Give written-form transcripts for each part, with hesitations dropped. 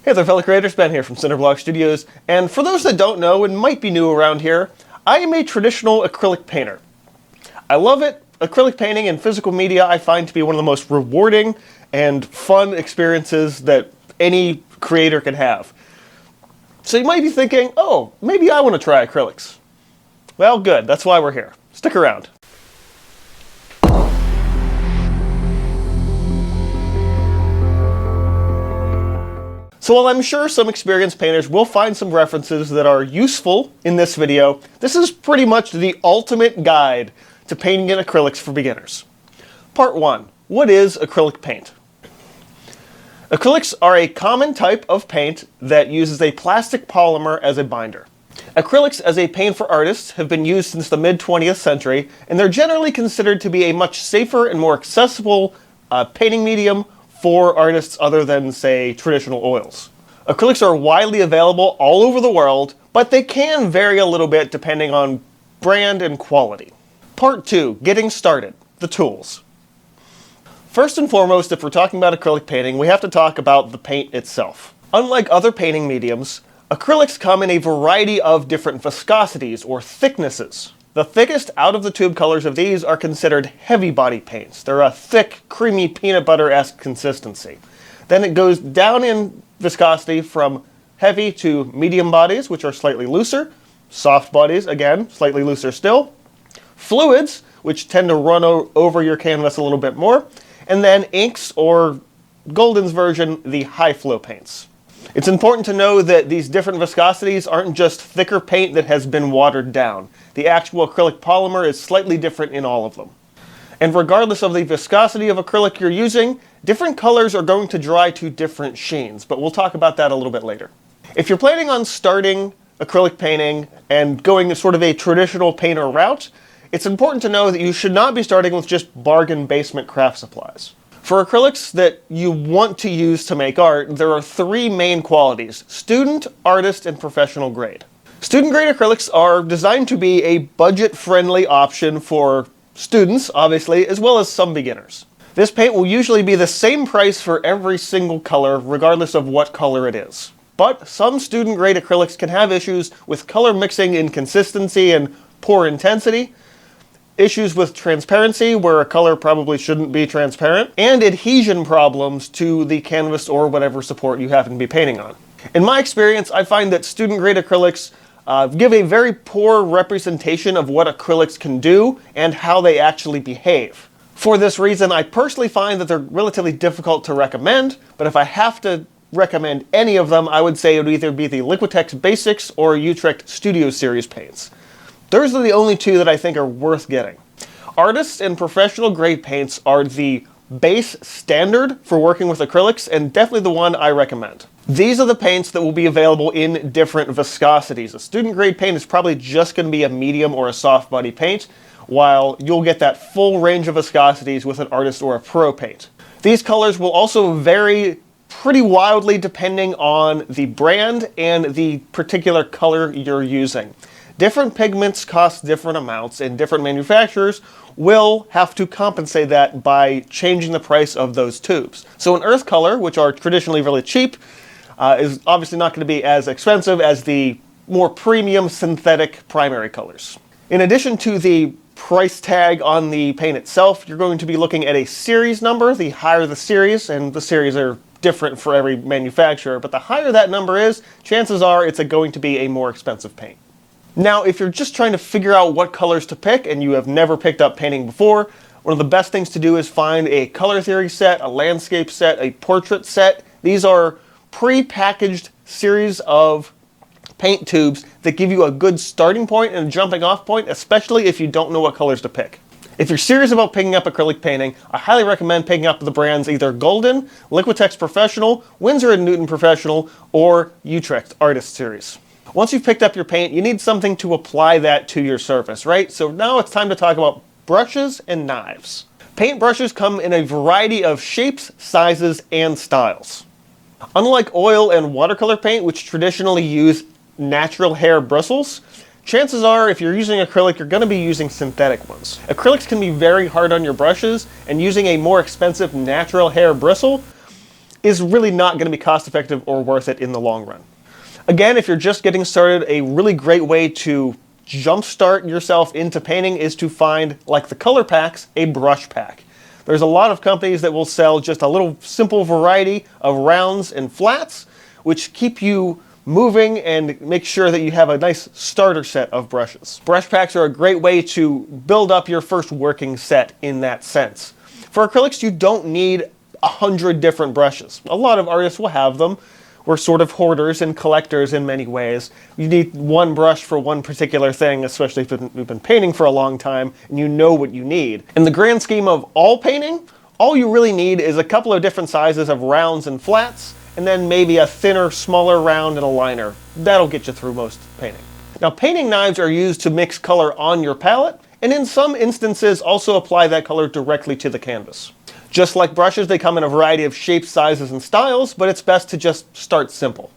Hey there fellow creators, Ben here from Cinder Studios, and for those that don't know and might be new around here, I am a traditional acrylic painter. I love it. Acrylic painting and physical media I find to be one of the most rewarding and fun experiences that any creator can have. So you might be thinking, oh, maybe I want to try acrylics. Well, good, that's why we're here. Stick around. So while I'm sure some experienced painters will find some references that are useful in this video, this is pretty much the ultimate guide to painting in acrylics for beginners. Part 1. What is acrylic paint? Acrylics are a common type of paint that uses a plastic polymer as a binder. Acrylics as a paint for artists have been used since the mid-20th century, and they're generally considered to be a much safer and more accessible painting medium for artists other than, say, traditional oils. Acrylics are widely available all over the world, but they can vary a little bit depending on brand and quality. Part 2. Getting started. The tools. First and foremost, if we're talking about acrylic painting, we have to talk about the paint itself. Unlike other painting mediums, acrylics come in a variety of different viscosities or thicknesses. The thickest out-of-the-tube colors of these are considered heavy body paints. They're a thick, creamy, peanut butter-esque consistency. Then it goes down in viscosity from heavy to medium bodies, which are slightly looser. Soft bodies, again, slightly looser still. Fluids, which tend to run over your canvas a little bit more. And then inks, or Golden's version, the high-flow paints. It's important to know that these different viscosities aren't just thicker paint that has been watered down. The actual acrylic polymer is slightly different in all of them. And regardless of the viscosity of acrylic you're using, different colors are going to dry to different sheens, but we'll talk about that a little bit later. If you're planning on starting acrylic painting and going sort of a traditional painter route, it's important to know that you should not be starting with just bargain basement craft supplies. For acrylics that you want to use to make art, there are three main qualities: student, artist, and professional grade. Student grade acrylics are designed to be a budget-friendly option for students, obviously, as well as some beginners. This paint will usually be the same price for every single color, regardless of what color it is. But some student grade acrylics can have issues with color mixing inconsistency and poor intensity, issues with transparency, where a color probably shouldn't be transparent, and adhesion problems to the canvas or whatever support you happen to be painting on. In my experience, I find that student-grade acrylics give a very poor representation of what acrylics can do and how they actually behave. For this reason, I personally find that they're relatively difficult to recommend, but if I have to recommend any of them, I would say it would either be the Liquitex Basics or Utrecht Studio Series paints. Those are the only two that I think are worth getting. Artists and professional grade paints are the base standard for working with acrylics, and definitely the one I recommend. These are the paints that will be available in different viscosities. A student grade paint is probably just going to be a medium or a soft body paint, while you'll get that full range of viscosities with an artist or a pro paint. These colors will also vary pretty wildly depending on the brand and the particular color you're using. Different pigments cost different amounts, and different manufacturers will have to compensate that by changing the price of those tubes. So an earth color, which are traditionally really cheap, is obviously not going to be as expensive as the more premium synthetic primary colors. In addition to the price tag on the paint itself, you're going to be looking at a series number. The higher the series, and the series are different for every manufacturer, but the higher that number is, chances are it's going to be a more expensive paint. Now, if you're just trying to figure out what colors to pick and you have never picked up painting before, one of the best things to do is find a color theory set, a landscape set, a portrait set. These are pre-packaged series of paint tubes that give you a good starting point and a jumping off point, especially if you don't know what colors to pick. If you're serious about picking up acrylic painting, I highly recommend picking up the brands either Golden, Liquitex Professional, Winsor & Newton Professional, or Utrecht Artist Series. Once you've picked up your paint, you need something to apply that to your surface, right? So now it's time to talk about brushes and knives. Paint brushes come in a variety of shapes, sizes, and styles. Unlike oil and watercolor paint, which traditionally use natural hair bristles, chances are if you're using acrylic, you're going to be using synthetic ones. Acrylics can be very hard on your brushes, and using a more expensive natural hair bristle is really not going to be cost effective or worth it in the long run. Again, if you're just getting started, a really great way to jumpstart yourself into painting is to find, like the color packs, a brush pack. There's a lot of companies that will sell just a little simple variety of rounds and flats, which keep you moving and make sure that you have a nice starter set of brushes. Brush packs are a great way to build up your first working set in that sense. For acrylics, you don't need 100 different brushes. A lot of artists will have them. We're sort of hoarders and collectors in many ways. You need one brush for one particular thing, especially if you've been painting for a long time and you know what you need. In the grand scheme of all painting, all you really need is a couple of different sizes of rounds and flats, and then maybe a thinner, smaller round and a liner. That'll get you through most painting. Now, painting knives are used to mix color on your palette, and in some instances also apply that color directly to the canvas. Just like brushes, they come in a variety of shapes, sizes, and styles, but it's best to just start simple.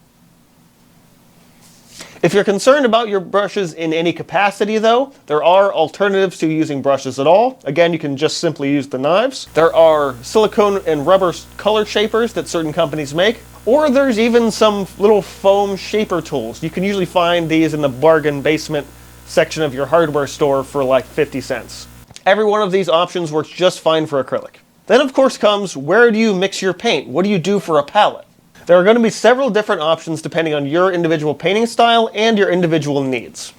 If you're concerned about your brushes in any capacity, though, there are alternatives to using brushes at all. Again, you can just simply use the knives. There are silicone and rubber color shapers that certain companies make, or there's even some little foam shaper tools. You can usually find these in the bargain basement section of your hardware store for like 50 cents. Every one of these options works just fine for acrylic. Then, of course, comes where do you mix your paint? What do you do for a palette? There are going to be several different options depending on your individual painting style and your individual needs.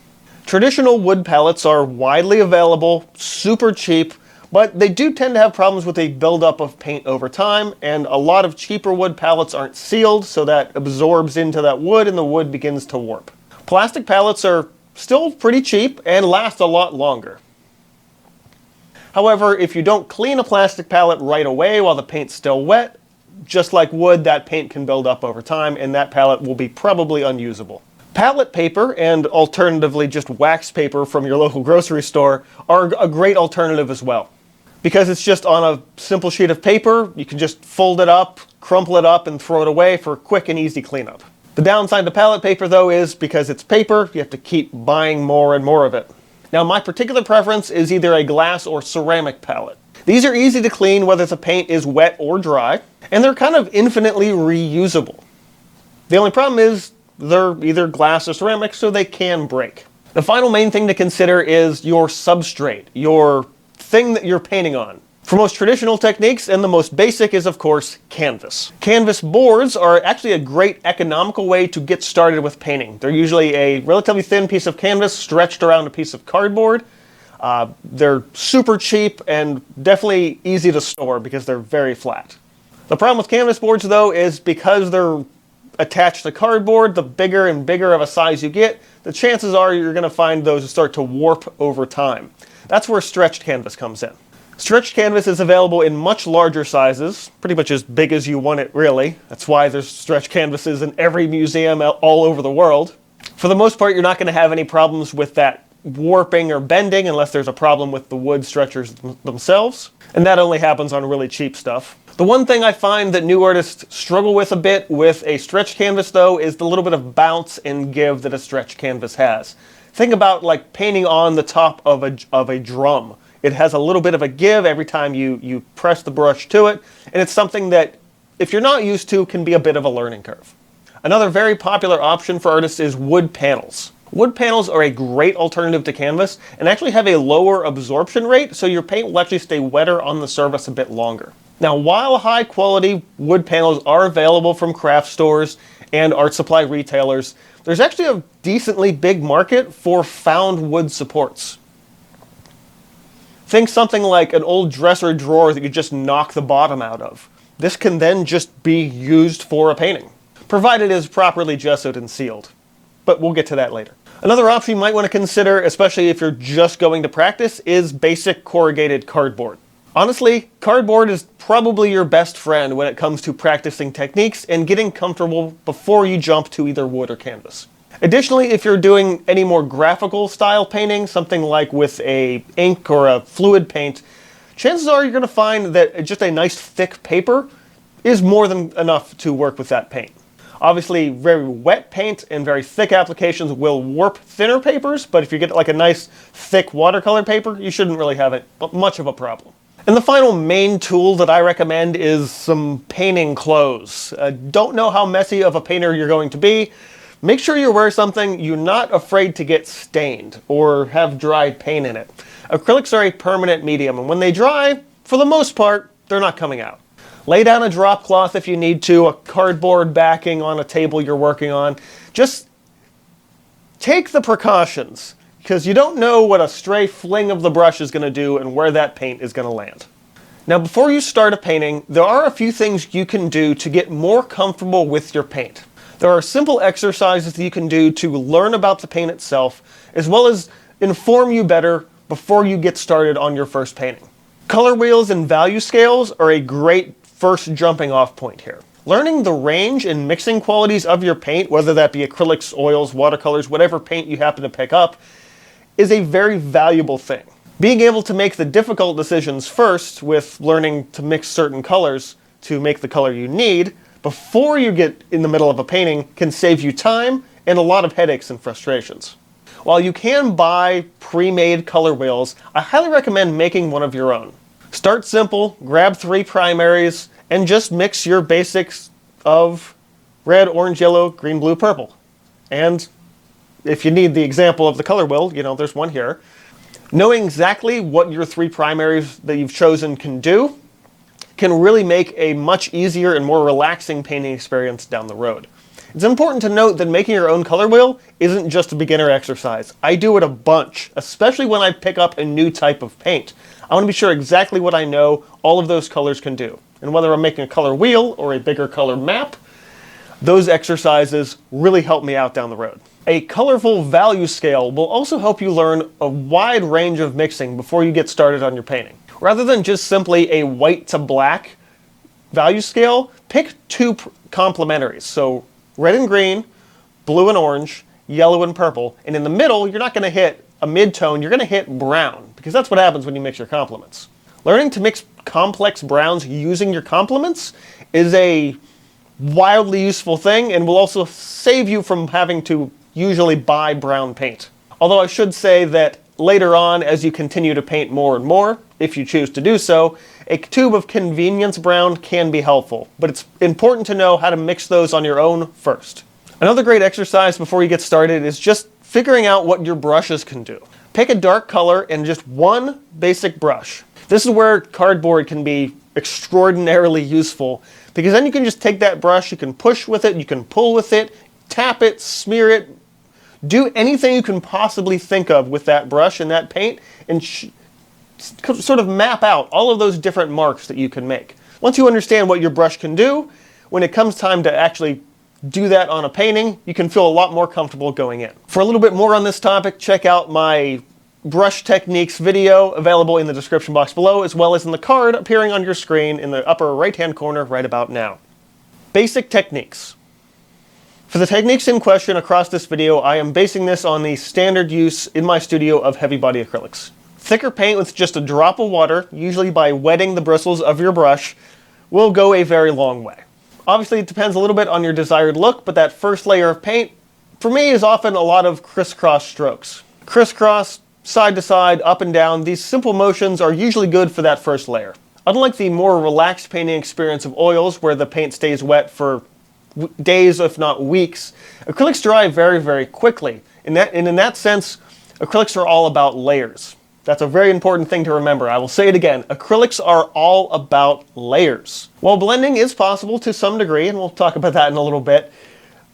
Traditional wood palettes are widely available, super cheap, but they do tend to have problems with a buildup of paint over time, and a lot of cheaper wood palettes aren't sealed, so that absorbs into that wood and the wood begins to warp. Plastic palettes are still pretty cheap and last a lot longer. However, if you don't clean a plastic palette right away while the paint's still wet, just like wood, that paint can build up over time and that palette will be probably unusable. Palette paper, and alternatively just wax paper from your local grocery store, are a great alternative as well. Because it's just on a simple sheet of paper, you can just fold it up, crumple it up, and throw it away for quick and easy cleanup. The downside to palette paper, though, is because it's paper, you have to keep buying more and more of it. Now, my particular preference is either a glass or ceramic palette. These are easy to clean whether the paint is wet or dry, and they're kind of infinitely reusable. The only problem is they're either glass or ceramic, so they can break. The final main thing to consider is your substrate, your thing that you're painting on. For most traditional techniques, and the most basic is, of course, canvas. Canvas boards are actually a great economical way to get started with painting. They're usually a relatively thin piece of canvas stretched around a piece of cardboard. They're super cheap and definitely easy to store because they're very flat. The problem with canvas boards, though, is because they're attached to cardboard, the bigger and bigger of a size you get, the chances are you're going to find those start to warp over time. That's where stretched canvas comes in. Stretched canvas is available in much larger sizes, pretty much as big as you want it, really. That's why there's stretched canvases in every museum all over the world. For the most part, you're not going to have any problems with that warping or bending unless there's a problem with the wood stretchers themselves, and that only happens on really cheap stuff. The one thing I find that new artists struggle with a bit with a stretched canvas, though, is the little bit of bounce and give that a stretched canvas has. Think about like painting on the top of a drum. It has a little bit of a give every time you press the brush to it, and it's something that, if you're not used to, can be a bit of a learning curve. Another very popular option for artists is wood panels. Wood panels are a great alternative to canvas and actually have a lower absorption rate, so your paint will actually stay wetter on the surface a bit longer. Now, while high quality wood panels are available from craft stores and art supply retailers, there's actually a decently big market for found wood supports. Think something like an old dresser drawer that you just knock the bottom out of. This can then just be used for a painting, provided it is properly gessoed and sealed. But we'll get to that later. Another option you might want to consider, especially if you're just going to practice, is basic corrugated cardboard. Honestly, cardboard is probably your best friend when it comes to practicing techniques and getting comfortable before you jump to either wood or canvas. Additionally, if you're doing any more graphical style painting, something like with a ink or a fluid paint, chances are you're going to find that just a nice thick paper is more than enough to work with that paint. Obviously, very wet paint and very thick applications will warp thinner papers, but if you get like a nice thick watercolor paper, you shouldn't really have much of a problem. And the final main tool that I recommend is some painting clothes. Don't know how messy of a painter you're going to be. Make sure you wear something you're not afraid to get stained or have dried paint in it. Acrylics are a permanent medium, and when they dry, for the most part, they're not coming out. Lay down a drop cloth if you need to, a cardboard backing on a table you're working on. Just take the precautions, because you don't know what a stray fling of the brush is going to do and where that paint is going to land. Now, before you start a painting, there are a few things you can do to get more comfortable with your paint. There are simple exercises that you can do to learn about the paint itself, as well as inform you better before you get started on your first painting. Color wheels and value scales are a great first jumping off point here. Learning the range and mixing qualities of your paint, whether that be acrylics, oils, watercolors, whatever paint you happen to pick up, is a very valuable thing. Being able to make the difficult decisions first with learning to mix certain colors to make the color you need before you get in the middle of a painting can save you time and a lot of headaches and frustrations. While you can buy pre-made color wheels, I highly recommend making one of your own. Start simple, grab 3 primaries, and just mix your basics of red, orange, yellow, green, blue, purple. And if you need the example of the color wheel, there's one here. Knowing exactly what your 3 primaries that you've chosen can do can really make a much easier and more relaxing painting experience down the road. It's important to note that making your own color wheel isn't just a beginner exercise. I do it a bunch, especially when I pick up a new type of paint. I want to be sure exactly what I know all of those colors can do. And whether I'm making a color wheel or a bigger color map, those exercises really help me out down the road. A colorful value scale will also help you learn a wide range of mixing before you get started on your painting. Rather than just simply a white to black value scale, pick 2 complementaries. So red and green, blue and orange, yellow and purple, and in the middle, you're not going to hit a mid-tone, you're going to hit brown, because that's what happens when you mix your complements. Learning to mix complex browns using your complements is a wildly useful thing and will also save you from having to usually buy brown paint. Although I should say that later on, as you continue to paint more and more, if you choose to do so, a tube of convenience brown can be helpful, but it's important to know how to mix those on your own first. Another great exercise before you get started is just figuring out what your brushes can do. Pick a dark color and just one basic brush. This is where cardboard can be extraordinarily useful, because then you can just take that brush, you can push with it, you can pull with it, tap it, smear it, do anything you can possibly think of with that brush and that paint, and sort of map out all of those different marks that you can make. Once you understand what your brush can do, when it comes time to actually do that on a painting, you can feel a lot more comfortable going in. For a little bit more on this topic, check out my brush techniques video available in the description box below, as well as in the card appearing on your screen in the upper right-hand corner right about now. Basic techniques. For the techniques in question across this video, I am basing this on the standard use in my studio of heavy body acrylics. Thicker paint with just a drop of water, usually by wetting the bristles of your brush, will go a very long way. Obviously, it depends a little bit on your desired look, but that first layer of paint, for me, is often a lot of crisscross strokes. Crisscross, side to side, up and down, these simple motions are usually good for that first layer. Unlike the more relaxed painting experience of oils, where the paint stays wet for days, if not weeks, acrylics dry very, very quickly. And in that sense, acrylics are all about layers. That's a very important thing to remember. I will say it again. Acrylics are all about layers. While blending is possible to some degree, and we'll talk about that in a little bit,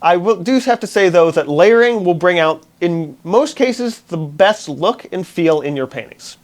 I do have to say, though, that layering will bring out, in most cases, the best look and feel in your paintings.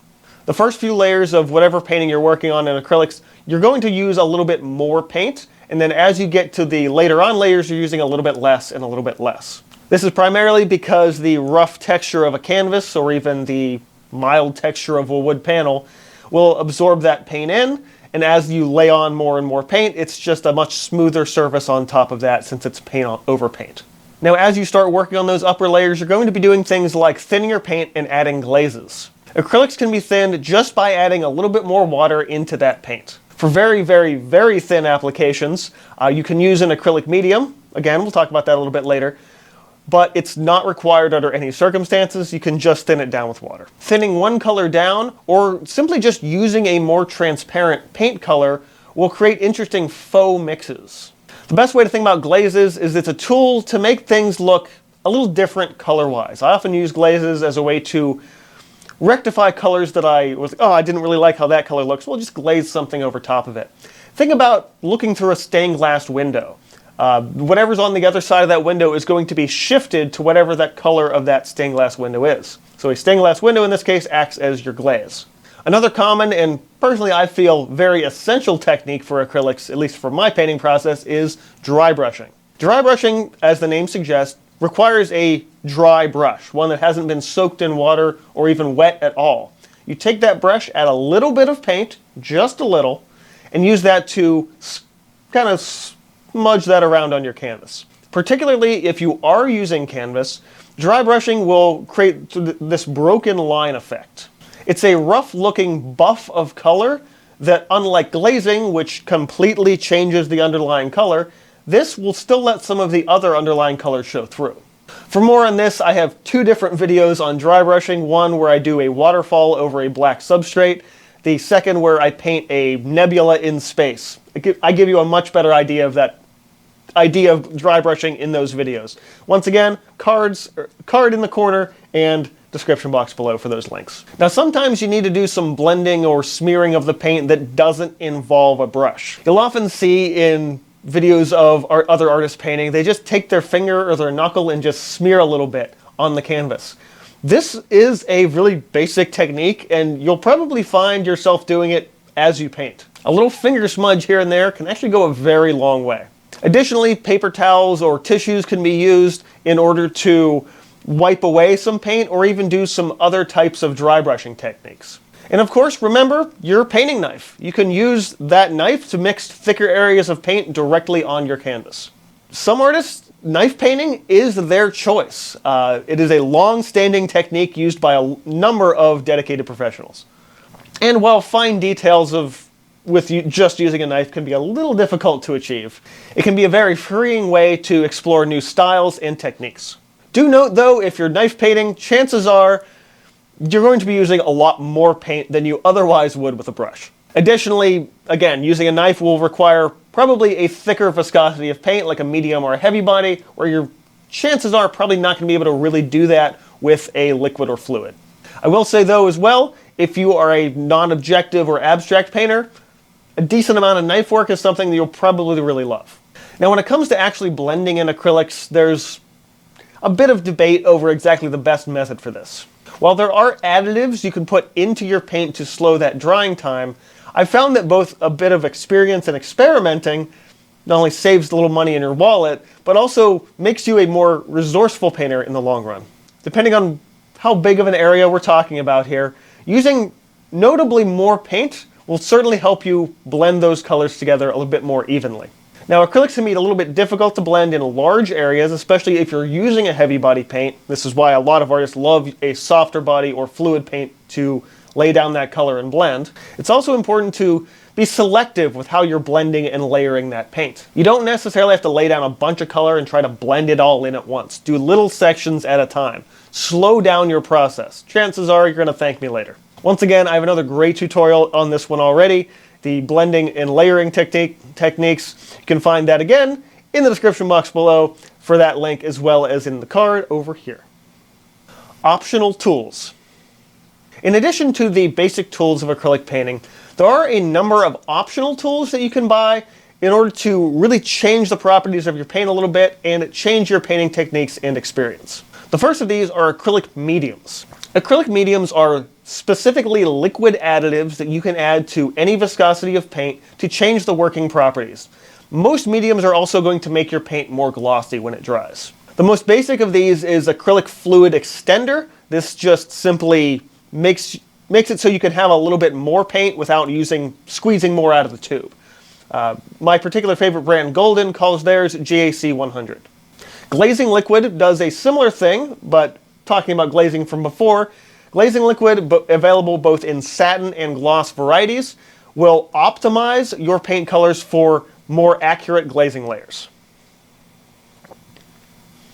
The first few layers of whatever painting you're working on in acrylics, you're going to use a little bit more paint, and then as you get to the later on layers, you're using a little bit less and a little bit less. This is primarily because the rough texture of a canvas, or even the mild texture of a wood panel, will absorb that paint in, and as you lay on more and more paint, it's just a much smoother surface on top of that, since it's paint over paint. Now, as you start working on those upper layers, you're going to be doing things like thinning your paint and adding glazes. Acrylics can be thinned just by adding a little bit more water into that paint. For very, very, very thin applications, you can use an acrylic medium. Again, we'll talk about that a little bit later. but it's not required under any circumstances. You can just thin it down with water. Thinning one color down, or simply just using a more transparent paint color, will create interesting faux mixes. The best way to think about glazes is it's a tool to make things look a little different color-wise. I often use glazes as a way to rectify colors that I didn't really like how that color looks. We'll just glaze something over top of it. Think about looking through a stained glass window. Whatever's on the other side of that window is going to be shifted to whatever that color of that stained glass window is. So a stained glass window in this case acts as your glaze. Another common, and personally I feel very essential technique for acrylics, at least for my painting process, is dry brushing. Dry brushing, as the name suggests, requires a dry brush, one that hasn't been soaked in water or even wet at all. You take that brush, add a little bit of paint, just a little, and use that to kind of smudge that around on your canvas. Particularly if you are using canvas, dry brushing will create this broken line effect. It's a rough looking buff of color that, unlike glazing, which completely changes the underlying color, this will still let some of the other underlying colors show through. For more on this, I have two different videos on dry brushing, one where I do a waterfall over a black substrate, the second where I paint a nebula in space. I give you a much better idea of that idea of dry brushing in those videos. Once again, card in the corner and description box below for those links. Now sometimes you need to do some blending or smearing of the paint that doesn't involve a brush. You'll often see in videos of other artists painting, they just take their finger or their knuckle and just smear a little bit on the canvas. This is a really basic technique, and you'll probably find yourself doing it as you paint. A little finger smudge here and there can actually go a very long way. Additionally, paper towels or tissues can be used in order to wipe away some paint or even do some other types of dry brushing techniques. And of course, remember your painting knife. You can use that knife to mix thicker areas of paint directly on your canvas. Some artists, knife painting is their choice. It is a long-standing technique used by a number of dedicated professionals. And while fine details with just using a knife can be a little difficult to achieve, it can be a very freeing way to explore new styles and techniques. Do note though, if you're knife painting, chances are you're going to be using a lot more paint than you otherwise would with a brush. Additionally, again, using a knife will require probably a thicker viscosity of paint, like a medium or a heavy body, where your chances are probably not going to be able to really do that with a liquid or fluid. I will say though as well, if you are a non-objective or abstract painter, a decent amount of knife work is something that you'll probably really love. Now when it comes to actually blending in acrylics, there's a bit of debate over exactly the best method for this. While there are additives you can put into your paint to slow that drying time, I've found that both a bit of experience and experimenting not only saves a little money in your wallet, but also makes you a more resourceful painter in the long run. Depending on how big of an area we're talking about here, using notably more paint will certainly help you blend those colors together a little bit more evenly. Now, acrylics can be a little bit difficult to blend in large areas, especially if you're using a heavy body paint. This is why a lot of artists love a softer body or fluid paint to lay down that color and blend. It's also important to be selective with how you're blending and layering that paint. You don't necessarily have to lay down a bunch of color and try to blend it all in at once. Do little sections at a time. Slow down your process. Chances are you're going to thank me later. Once again, I have another great tutorial on this one already. The blending and layering techniques. You can find that again in the description box below for that link, as well as in the card over here. Optional tools. In addition to the basic tools of acrylic painting, there are a number of optional tools that you can buy in order to really change the properties of your paint a little bit and change your painting techniques and experience. The first of these are acrylic mediums. Acrylic mediums are specifically liquid additives that you can add to any viscosity of paint to change the working properties. Most mediums are also going to make your paint more glossy when it dries. The most basic of these is acrylic fluid extender. This just simply makes it so you can have a little bit more paint without squeezing more out of the tube. My particular favorite brand, Golden, calls theirs GAC 100. Glazing liquid does a similar thing, but talking about glazing from before, glazing liquid, available both in satin and gloss varieties, will optimize your paint colors for more accurate glazing layers.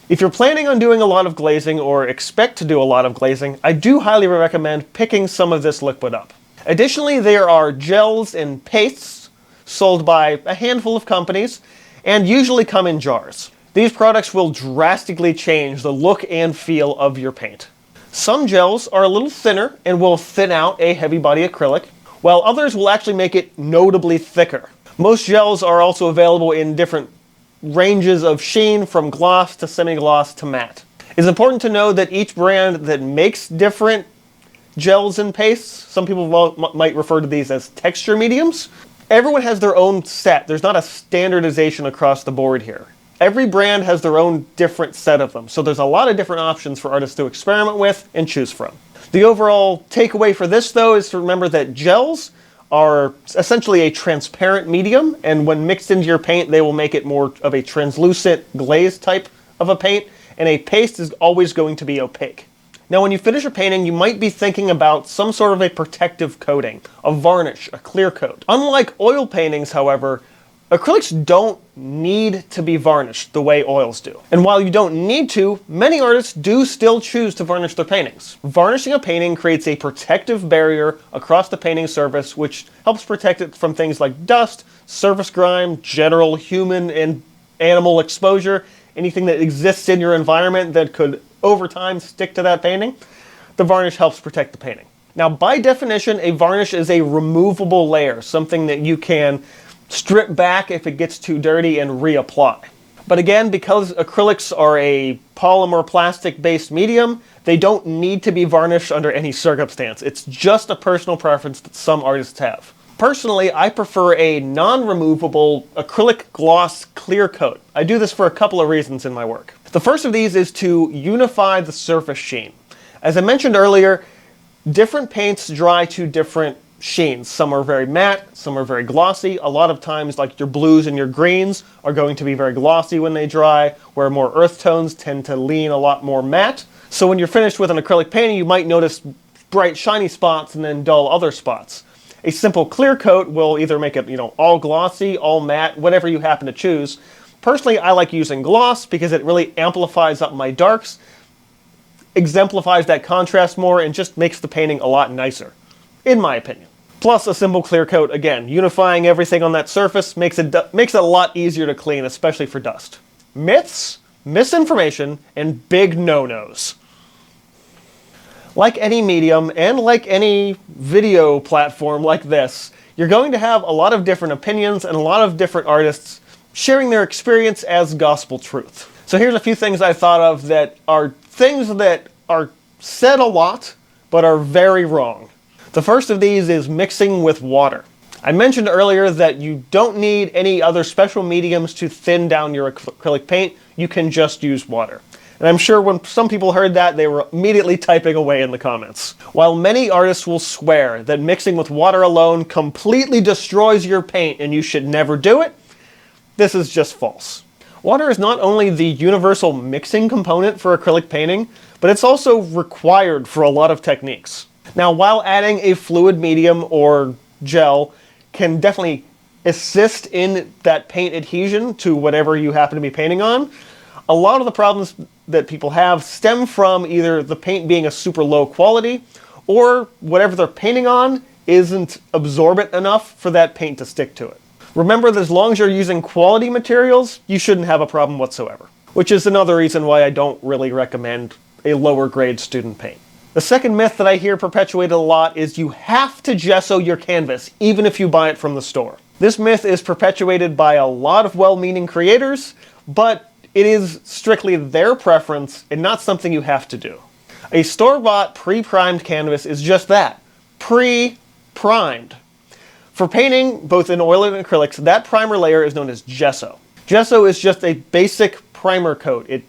If you're planning on doing a lot of glazing or expect to do a lot of glazing, I do highly recommend picking some of this liquid up. Additionally, there are gels and pastes sold by a handful of companies and usually come in jars. These products will drastically change the look and feel of your paint. Some gels are a little thinner and will thin out a heavy body acrylic, while others will actually make it notably thicker. Most gels are also available in different ranges of sheen, from gloss to semi-gloss to matte. It's important to know that each brand that makes different gels and pastes, some people might refer to these as texture mediums, everyone has their own set. There's not a standardization across the board here. Every brand has their own different set of them, so there's a lot of different options for artists to experiment with and choose from. The overall takeaway for this, though, is to remember that gels are essentially a transparent medium, and when mixed into your paint, they will make it more of a translucent glaze type of a paint, and a paste is always going to be opaque. Now, when you finish a painting, you might be thinking about some sort of a protective coating, a varnish, a clear coat. Unlike oil paintings, however, acrylics don't need to be varnished the way oils do. And while you don't need to, many artists do still choose to varnish their paintings. Varnishing a painting creates a protective barrier across the painting surface, which helps protect it from things like dust, surface grime, general human and animal exposure, anything that exists in your environment that could over time stick to that painting. The varnish helps protect the painting. Now, by definition, a varnish is a removable layer, something that you can strip back if it gets too dirty and reapply. But again, because acrylics are a polymer plastic-based medium, they don't need to be varnished under any circumstance. It's just a personal preference that some artists have. Personally, I prefer a non-removable acrylic gloss clear coat. I do this for a couple of reasons in my work. The first of these is to unify the surface sheen. As I mentioned earlier, different paints dry to different sheens. Some are very matte, some are very glossy. A lot of times, like your blues and your greens are going to be very glossy when they dry, where more earth tones tend to lean a lot more matte. So when you're finished with an acrylic painting, you might notice bright shiny spots and then dull other spots. A simple clear coat will either make it, all glossy, all matte, whatever you happen to choose. Personally, I like using gloss because it really amplifies up my darks, exemplifies that contrast more, and just makes the painting a lot nicer, in my opinion. Plus, a simple clear coat, again, unifying everything on that surface makes it a lot easier to clean, especially for dust. Myths, misinformation, and big no-nos. Like any medium, and like any video platform like this, you're going to have a lot of different opinions and a lot of different artists sharing their experience as gospel truth. So here's a few things I thought of that are things that are said a lot, but are very wrong. The first of these is mixing with water. I mentioned earlier that you don't need any other special mediums to thin down your acrylic paint. You can just use water. And I'm sure when some people heard that, they were immediately typing away in the comments. While many artists will swear that mixing with water alone completely destroys your paint and you should never do it, this is just false. Water is not only the universal mixing component for acrylic painting, but it's also required for a lot of techniques. Now, while adding a fluid medium or gel can definitely assist in that paint adhesion to whatever you happen to be painting on, a lot of the problems that people have stem from either the paint being a super low quality or whatever they're painting on isn't absorbent enough for that paint to stick to it. Remember that as long as you're using quality materials, you shouldn't have a problem whatsoever, which is another reason why I don't really recommend a lower grade student paint. The second myth that I hear perpetuated a lot is you have to gesso your canvas, even if you buy it from the store. This myth is perpetuated by a lot of well-meaning creators, but it is strictly their preference and not something you have to do. A store-bought pre-primed canvas is just that, pre-primed. For painting, both in oil and acrylics, that primer layer is known as gesso. Gesso is just a basic primer coat. It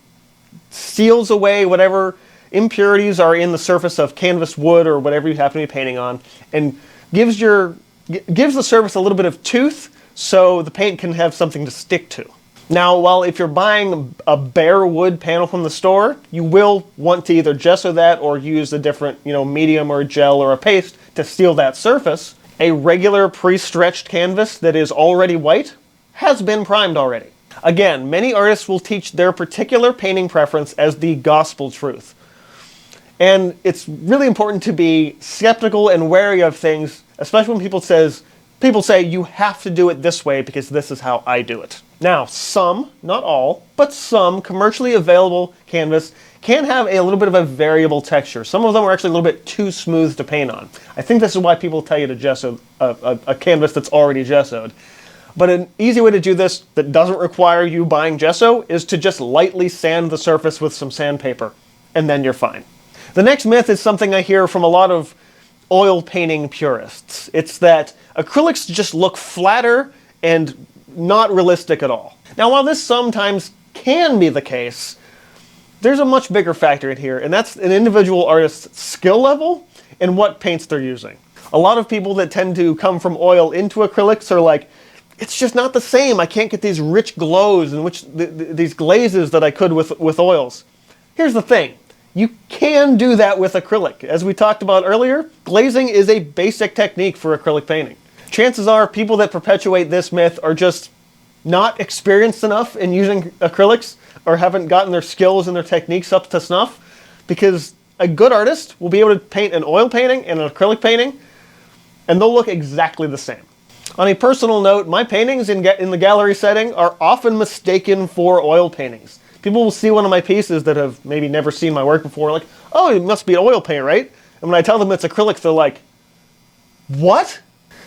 seals away whatever impurities are in the surface of canvas, wood, or whatever you happen to be painting on, and gives the surface a little bit of tooth so the paint can have something to stick to. Now, while if you're buying a bare wood panel from the store, you will want to either gesso that or use a different, medium or a gel or a paste to seal that surface. A regular pre-stretched canvas that is already white has been primed already. Again, many artists will teach their particular painting preference as the gospel truth. And it's really important to be skeptical and wary of things, especially when people say you have to do it this way because this is how I do it. Now, some, not all, but some commercially available canvas can have a little bit of a variable texture. Some of them are actually a little bit too smooth to paint on. I think this is why people tell you to gesso a canvas that's already gessoed. But an easy way to do this that doesn't require you buying gesso is to just lightly sand the surface with some sandpaper, and then you're fine. The next myth is something I hear from a lot of oil painting purists. It's that acrylics just look flatter and not realistic at all. Now, while this sometimes can be the case, there's a much bigger factor in here, and that's an individual artist's skill level and what paints they're using. A lot of people that tend to come from oil into acrylics are like, it's just not the same. I can't get these rich glows and these glazes that I could with oils. Here's the thing. You can do that with acrylic. As we talked about earlier, glazing is a basic technique for acrylic painting. Chances are people that perpetuate this myth are just not experienced enough in using acrylics or haven't gotten their skills and their techniques up to snuff, because a good artist will be able to paint an oil painting and an acrylic painting, and they'll look exactly the same. On a personal note, my paintings in the gallery setting are often mistaken for oil paintings. People will see one of my pieces that have maybe never seen my work before, like, oh, it must be an oil paint, right? And when I tell them it's acrylic, they're like, what?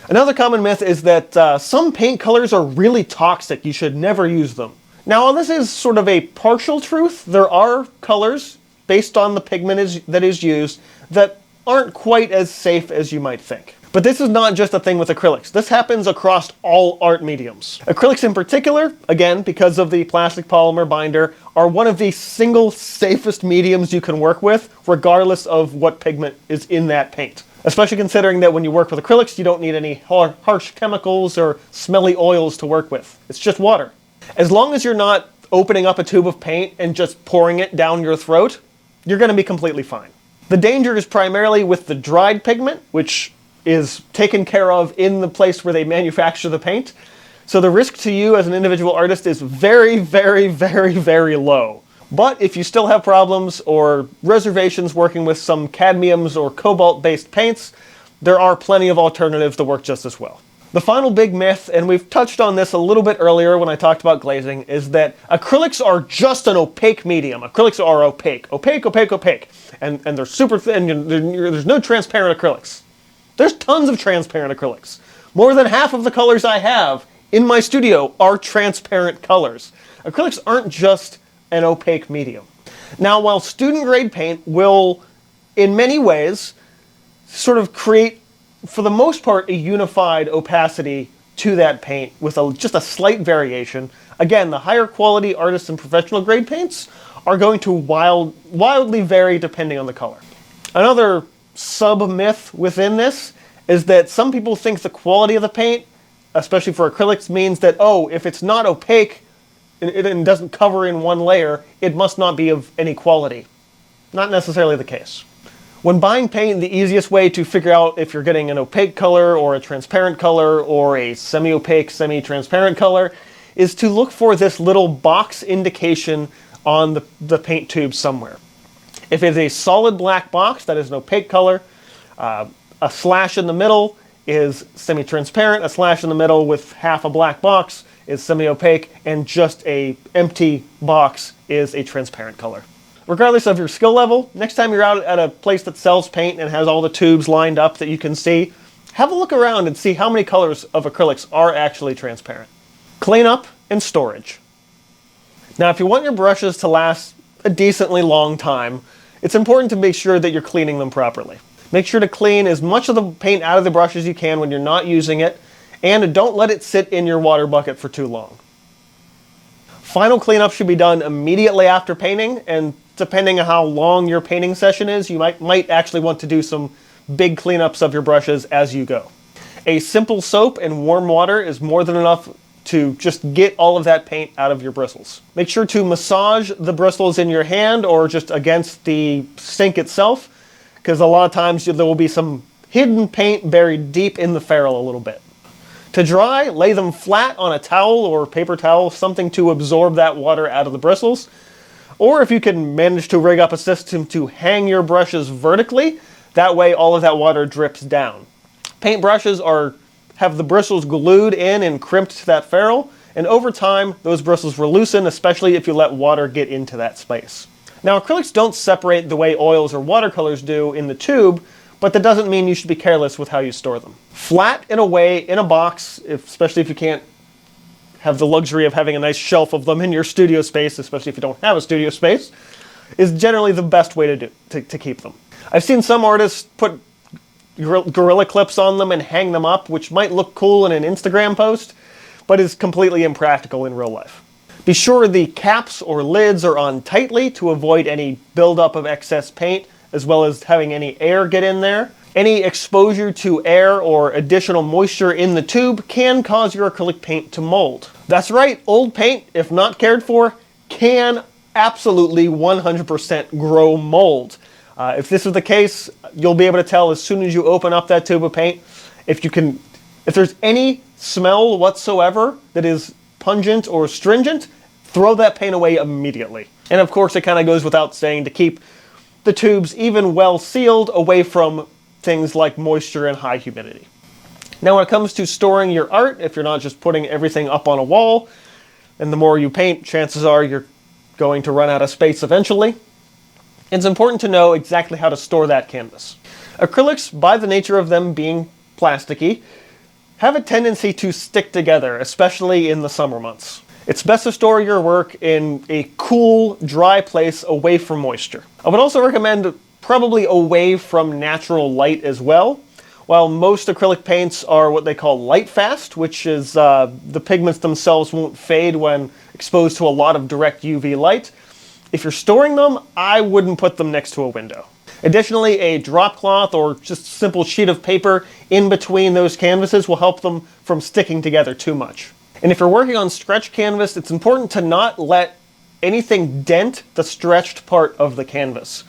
Another common myth is that some paint colors are really toxic. You should never use them. Now, while this is sort of a partial truth, there are colors based on the pigment that is used that aren't quite as safe as you might think. But this is not just a thing with acrylics. This happens across all art mediums. Acrylics in particular, again, because of the plastic polymer binder, are one of the single safest mediums you can work with, regardless of what pigment is in that paint. Especially considering that when you work with acrylics, you don't need any harsh chemicals or smelly oils to work with. It's just water. As long as you're not opening up a tube of paint and just pouring it down your throat, you're going to be completely fine. The danger is primarily with the dried pigment, which is taken care of in the place where they manufacture the paint. So the risk to you as an individual artist is very, very, very, very low. But if you still have problems or reservations working with some cadmiums or cobalt-based paints, there are plenty of alternatives that work just as well. The final big myth, and we've touched on this a little bit earlier when I talked about glazing, is that acrylics are just an opaque medium. Acrylics are opaque. Opaque, opaque, opaque. And they're super thin. There's no transparent acrylics. There's tons of transparent acrylics. More than half of the colors I have in my studio are transparent colors. Acrylics aren't just an opaque medium. Now, while student grade paint will, in many ways, sort of create, for the most part, a unified opacity to that paint with just a slight variation, again, the higher quality artist and professional grade paints are going to wildly vary depending on the color. Another sub-myth within this is that some people think the quality of the paint, especially for acrylics, means that, oh, if it's not opaque and doesn't cover in one layer, it must not be of any quality. Not necessarily the case. When buying paint, the easiest way to figure out if you're getting an opaque color or a transparent color or a semi-opaque, semi-transparent color is to look for this little box indication on the paint tube somewhere. If it's a solid black box, that is an opaque color. A slash in the middle is semi-transparent. A slash in the middle with half a black box is semi-opaque, and just a empty box is a transparent color. Regardless of your skill level, next time you're out at a place that sells paint and has all the tubes lined up that you can see, have a look around and see how many colors of acrylics are actually transparent. Cleanup and storage. Now, if you want your brushes to last a decently long time, it's important to make sure that you're cleaning them properly. Make sure to clean as much of the paint out of the brush as you can when you're not using it, and don't let it sit in your water bucket for too long. Final cleanup should be done immediately after painting, and depending on how long your painting session is, you might actually want to do some big cleanups of your brushes as you go. A simple soap and warm water is more than enough to just get all of that paint out of your bristles. Make sure to massage the bristles in your hand or just against the sink itself, because a lot of times there will be some hidden paint buried deep in the ferrule a little bit. To dry, lay them flat on a towel or paper towel, something to absorb that water out of the bristles. Or if you can manage to rig up a system to hang your brushes vertically, that way all of that water drips down. Paint brushes have the bristles glued in and crimped to that ferrule, and over time those bristles will loosen, especially if you let water get into that space. Now, acrylics don't separate the way oils or watercolors do in the tube, but that doesn't mean you should be careless with how you store them. Flat and away in a box, especially if you can't have the luxury of having a nice shelf of them in your studio space, especially if you don't have a studio space, is generally the best way to keep them. I've seen some artists put Gorilla Clips on them and hang them up, which might look cool in an Instagram post, but is completely impractical in real life. Be sure the caps or lids are on tightly to avoid any buildup of excess paint, as well as having any air get in there. Any exposure to air or additional moisture in the tube can cause your acrylic paint to mold. That's right, old paint, if not cared for, can absolutely 100% grow mold. If this is the case, you'll be able to tell as soon as you open up that tube of paint. If there's any smell whatsoever that is pungent or stringent, throw that paint away immediately. And of course, it kind of goes without saying to keep the tubes even well sealed away from things like moisture and high humidity. Now, when it comes to storing your art, if you're not just putting everything up on a wall, and the more you paint, chances are you're going to run out of space eventually, it's important to know exactly how to store that canvas. Acrylics, by the nature of them being plasticky, have a tendency to stick together, especially in the summer months. It's best to store your work in a cool, dry place away from moisture. I would also recommend probably away from natural light as well. While most acrylic paints are what they call light fast, which is the pigments themselves won't fade when exposed to a lot of direct UV light, if you're storing them, I wouldn't put them next to a window. Additionally, a drop cloth or just a simple sheet of paper in between those canvases will help them from sticking together too much. And if you're working on stretch canvas, it's important to not let anything dent the stretched part of the canvas.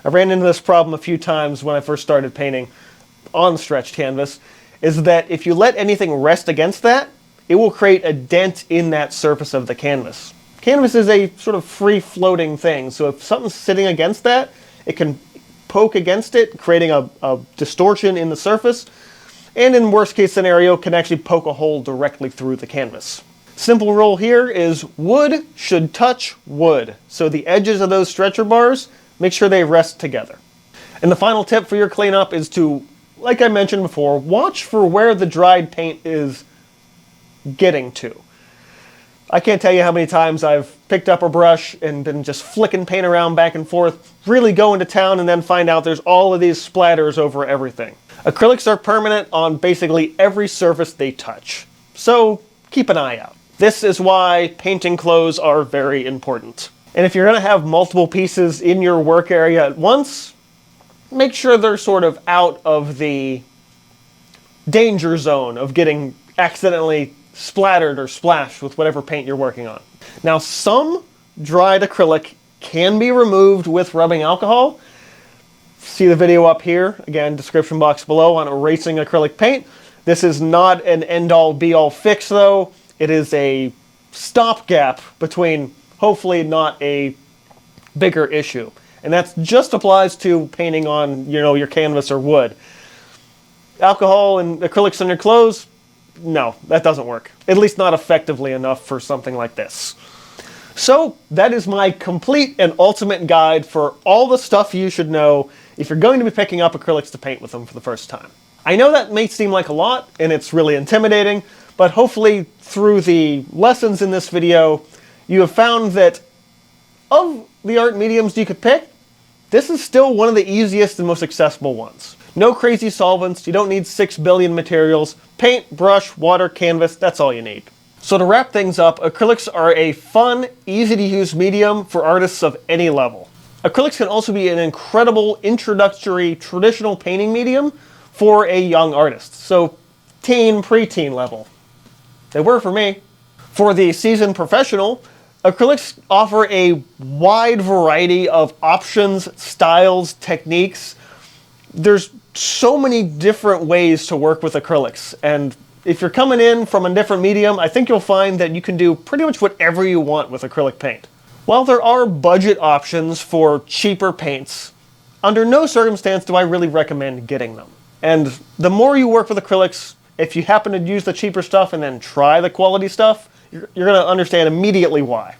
I ran into this problem a few times when I first started painting on stretched canvas, is that if you let anything rest against that, it will create a dent in that surface of the canvas. Canvas is a sort of free-floating thing, so if something's sitting against that, it can poke against it, creating a distortion in the surface, and in worst case scenario, can actually poke a hole directly through the canvas. Simple rule here is wood should touch wood. So the edges of those stretcher bars, make sure they rest together. And the final tip for your cleanup is to, like I mentioned before, watch for where the dried paint is getting to. I can't tell you how many times I've picked up a brush and been just flicking paint around back and forth, really going to town, and then find out there's all of these splatters over everything. Acrylics are permanent on basically every surface they touch, so keep an eye out. This is why painting clothes are very important. And if you're going to have multiple pieces in your work area at once, make sure they're sort of out of the danger zone of getting accidentally splattered or splashed with whatever paint you're working on. Now, some dried acrylic can be removed with rubbing alcohol. See the video up here, again, description box below, on erasing acrylic paint. This is not an end-all be-all fix, though. It is a stopgap between hopefully not a bigger issue. And that just applies to painting on, your canvas or wood. Alcohol and acrylics on your clothes, no, that doesn't work. At least not effectively enough for something like this. So that is my complete and ultimate guide for all the stuff you should know if you're going to be picking up acrylics to paint with them for the first time. I know that may seem like a lot, and it's really intimidating, but hopefully through the lessons in this video, you have found that of the art mediums you could pick, this is still one of the easiest and most accessible ones. No crazy solvents, you don't need 6 billion materials. Paint, brush, water, canvas, that's all you need. So to wrap things up, acrylics are a fun, easy-to-use medium for artists of any level. Acrylics can also be an incredible introductory traditional painting medium for a young artist. So teen, preteen level. They were for me. For the seasoned professional, acrylics offer a wide variety of options, styles, techniques. There's so many different ways to work with acrylics, and if you're coming in from a different medium, I think you'll find that you can do pretty much whatever you want with acrylic paint. While there are budget options for cheaper paints, under no circumstance do I really recommend getting them. And the more you work with acrylics, if you happen to use the cheaper stuff and then try the quality stuff, you're going to understand immediately why.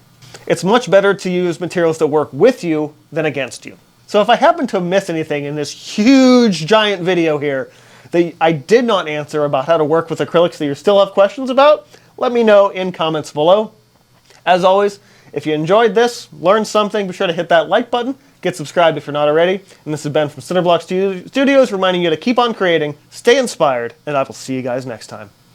It's much better to use materials that work with you than against you. So if I happen to miss anything in this huge, giant video here that I did not answer about how to work with acrylics that you still have questions about, let me know in comments below. As always, if you enjoyed this, learned something, be sure to hit that like button, get subscribed if you're not already. And this has Ben from Cinder Studios reminding you to keep on creating, stay inspired, and I will see you guys next time.